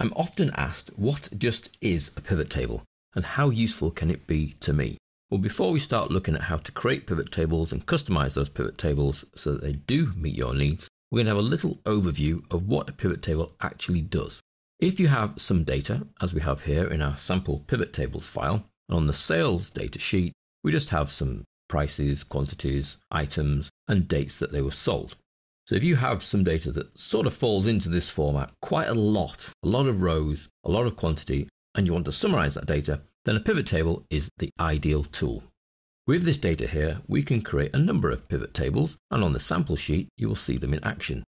I'm often asked what just is a pivot table and how useful can it be to me? Well, before we start looking at how to create pivot tables and customize those pivot tables so that they do meet your needs, we're going to have a little overview of what a pivot table actually does. If you have some data, as we have here in our sample pivot tables file, and on the sales data sheet, we just have some prices, quantities, items, and dates that they were sold. So if you have some data that sort of falls into this format, quite a lot of rows, a lot of quantity, and you want to summarize that data, then a pivot table is the ideal tool. With this data here, we can create a number of pivot tables, and on the sample sheet, you will see them in action.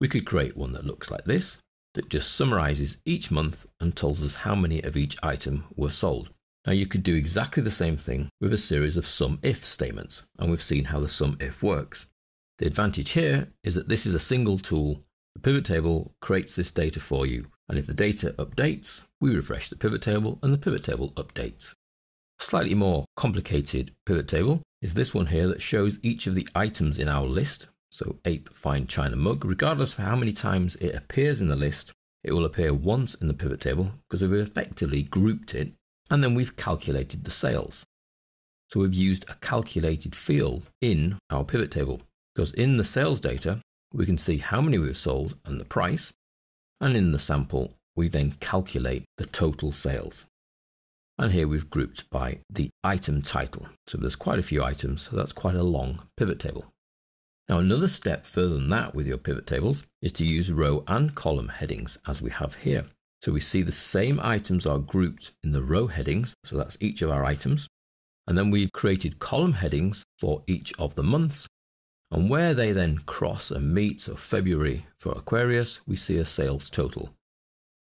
We could create one that looks like this, that just summarizes each month and tells us how many of each item were sold. Now you could do exactly the same thing with a series of sum-if statements, and we've seen how the sum-if works. The advantage here is that this is a single tool. The pivot table creates this data for you, and if the data updates, we refresh the pivot table and the pivot table updates. A slightly more complicated pivot table is this one here that shows each of the items in our list. So ape, fine china mug, regardless of how many times it appears in the list, it will appear once in the pivot table because we've effectively grouped it, and then we've calculated the sales. So we've used a calculated field in our pivot table because in the sales data, we can see how many we've sold and the price, and in the sample, we then calculate the total sales. And here we've grouped by the item title. So there's quite a few items, so that's quite a long pivot table. Now another step further than that with your pivot tables is to use row and column headings as we have here. So we see the same items are grouped in the row headings, so that's each of our items. And then we've created column headings for each of the months. And where they then cross and meet, so February for Aquarius, we see a sales total.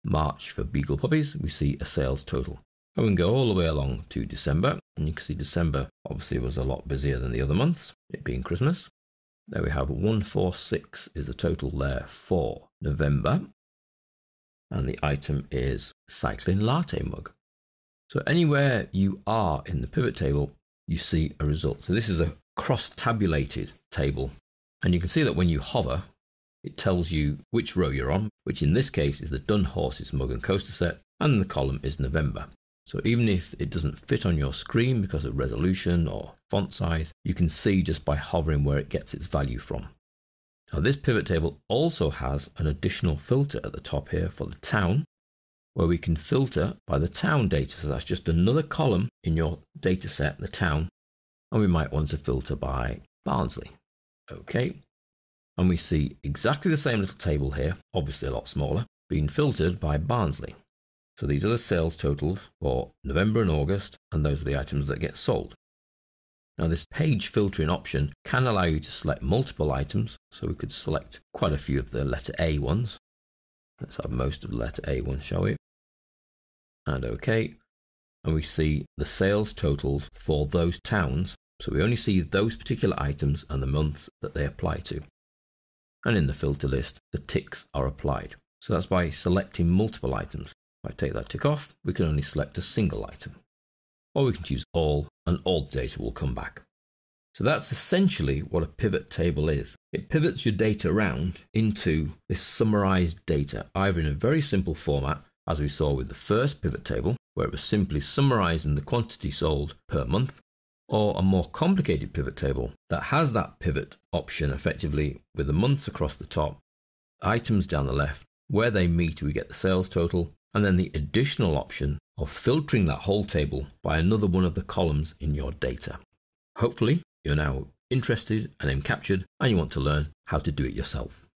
March for Beagle Puppies, we see a sales total. And we can go all the way along to December, and you can see December obviously was a lot busier than the other months, it being Christmas. There we have 146 is the total there for November. And the item is cycling latte mug. So anywhere you are in the pivot table, you see a result. So this is a cross-tabulated table. And you can see that when you hover, it tells you which row you're on, which in this case is the Dun Horses mug and coaster set, and the column is November. So even if it doesn't fit on your screen because of resolution or font size, you can see just by hovering where it gets its value from. Now this pivot table also has an additional filter at the top here for the town, where we can filter by the town data. So that's just another column in your data set, the town, and we might want to filter by Barnsley. Okay, and we see exactly the same little table here, obviously a lot smaller, being filtered by Barnsley. So these are the sales totals for November and August, and those are the items that get sold. Now this page filtering option can allow you to select multiple items, so we could select quite a few of the letter A ones. Let's have most of the letter A ones, shall we? And OK. And we see the sales totals for those towns, so we only see those particular items and the months that they apply to. And in the filter list, the ticks are applied. So that's by selecting multiple items. If I take that tick off, we can only select a single item. Or we can choose all, and all the data will come back. So that's essentially what a pivot table is. It pivots your data around into this summarized data, either in a very simple format, as we saw with the first pivot table, where it was simply summarizing the quantity sold per month, or a more complicated pivot table that has that pivot option effectively with the months across the top, items down the left, where they meet we get the sales total, and then the additional option of filtering that whole table by another one of the columns in your data. Hopefully, you're now interested and captured and you want to learn how to do it yourself.